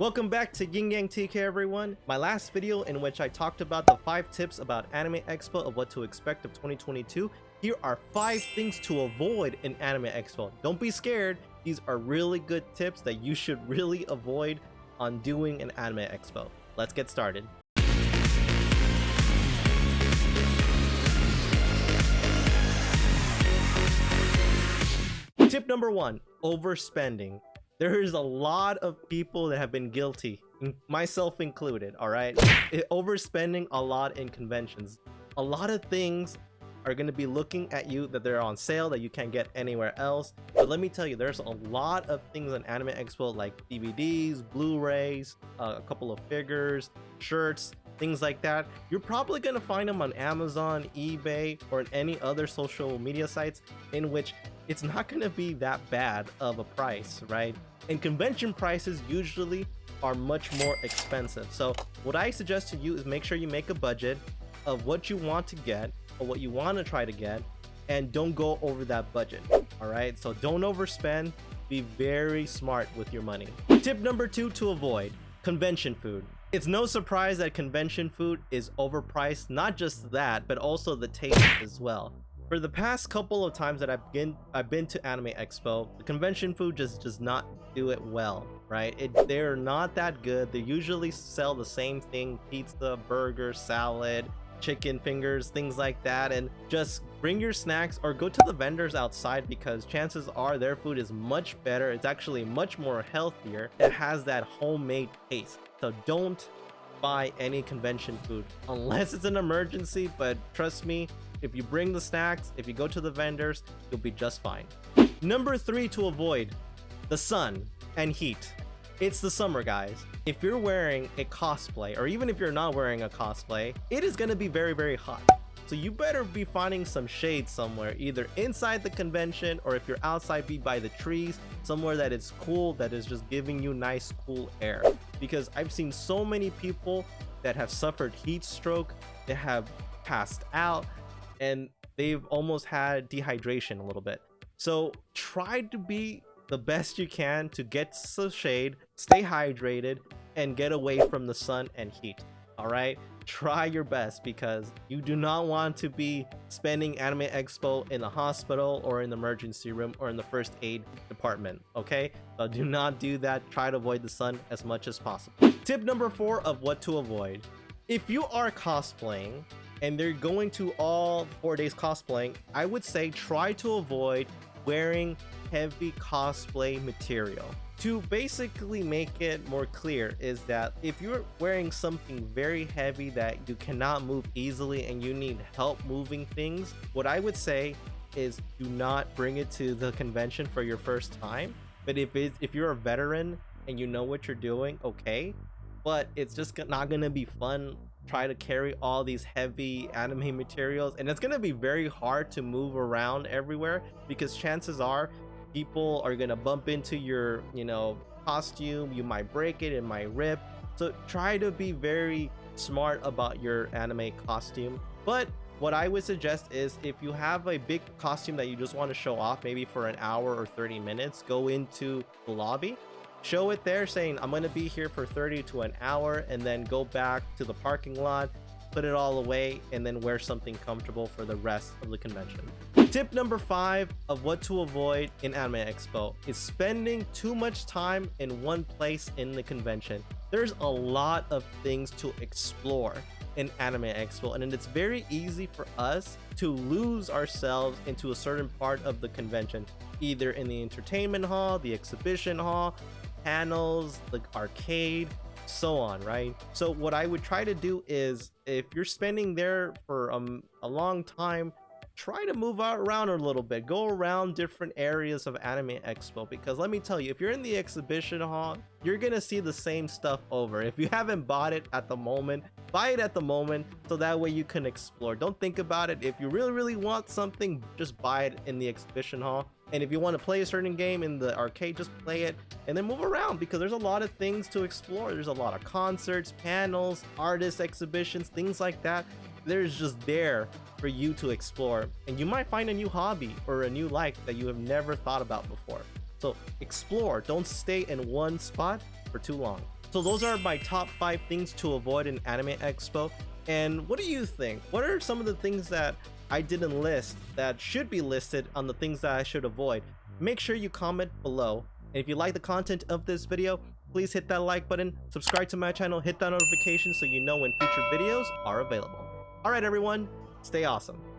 Welcome back to Yin Yang TK, everyone. My last video in which I talked about the 5 tips about Anime Expo of what to expect of 2022. Here are 5 things to avoid in Anime Expo. Don't be scared. These are really good tips that you should really avoid on doing an Anime Expo. Let's get started. Tip number 1, overspending. There is a lot of people that have been guilty, myself included, all right? Overspending a lot in conventions. A lot of things are going to be looking at you that they're on sale that you can't get anywhere else. But let me tell you, there's a lot of things on Anime Expo like DVDs, Blu-rays, a couple of figures, shirts, things like that. You're probably going to find them on Amazon, eBay, or any other social media sites in which it's not going to be that bad of a price, right? And convention prices usually are much more expensive. So what I suggest to you is make sure you make a budget of what you want to get or what you want to try to get, and don't go over that budget. All right, so don't overspend. Be very smart with your money. Tip number 2 to avoid: convention food. It's no surprise that convention food is overpriced. Not just that, but also the taste as well. For the past couple of times that I've been to Anime Expo, the convention food just does not do it well, right? They're not that good. They usually sell the same thing: pizza, burger, salad, chicken fingers, things like that. And just bring your snacks or go to the vendors outside, because chances are their food is much better. It's actually much more healthier. It has that homemade taste. So don't buy any convention food unless it's an emergency, but trust me, if you bring the snacks, if you go to the vendors, you'll be just fine. Number 3 to avoid: the sun and heat. It's the summer, guys. If you're wearing a cosplay, or even if you're not wearing a cosplay, it is going to be very, very hot. So you better be finding some shade somewhere, either inside the convention, or if you're outside, be by the trees, somewhere that is cool, that is just giving you nice, cool air. Because I've seen so many people that have suffered heat stroke, they have passed out, and they've almost had dehydration a little bit. So try to be the best you can to get some shade, stay hydrated, and get away from the sun and heat. All right, try your best, because you do not want to be spending Anime Expo in the hospital or in the emergency room or in the first aid department. Okay, so do not do that. Try to avoid the sun as much as possible. Tip number 4 of what to avoid: if you are cosplaying and they're going to all 4 days cosplaying, I would say try to avoid wearing heavy cosplay material. To basically make it more clear is that if you're wearing something very heavy that you cannot move easily and you need help moving things, what I would say is do not bring it to the convention for your first time. But if you're a veteran and you know what you're doing, okay, but it's just not gonna be fun. Try to carry all these heavy anime materials, and it's gonna be very hard to move around everywhere, because chances are people are gonna bump into your costume. You might break it, it might rip. So try to be very smart about your anime costume. But what I would suggest is, if you have a big costume that you just want to show off, maybe for an hour or 30 minutes, go into the lobby, show it there saying I'm going to be here for 30 to an hour, and then go back to the parking lot, put it all away, and then wear something comfortable for the rest of the convention. Tip number 5 of what to avoid in Anime Expo is spending too much time in one place in the convention. There's a lot of things to explore in Anime Expo, and it's very easy for us to lose ourselves into a certain part of the convention, either in the entertainment hall, the exhibition hall, panels, the arcade, so on, right? So what I would try to do is, if you're spending there for a long time, try to move out around a little bit, go around different areas of Anime Expo, because let me tell you, if you're in the exhibition hall, you're gonna see the same stuff over. If you haven't bought it at the moment, buy it at the moment, so that way you can explore. Don't think about it. If you really want something, just buy it in the exhibition hall. And if you want to play a certain game in the arcade, just play it and then move around, because there's a lot of things to explore. There's a lot of concerts, panels, artist exhibitions, things like that. There's just there for you to explore, and you might find a new hobby or a new like that you have never thought about before. So explore, don't stay in one spot, for too long. So those are my top 5 things to avoid in Anime Expo. And what do you think? What are some of the things that I didn't list that should be listed on the things that I should avoid? Make sure you comment below. And if you like the content of this video, please hit that like button, subscribe to my channel, hit that notification so you know when future videos are available. Alright everyone, stay awesome.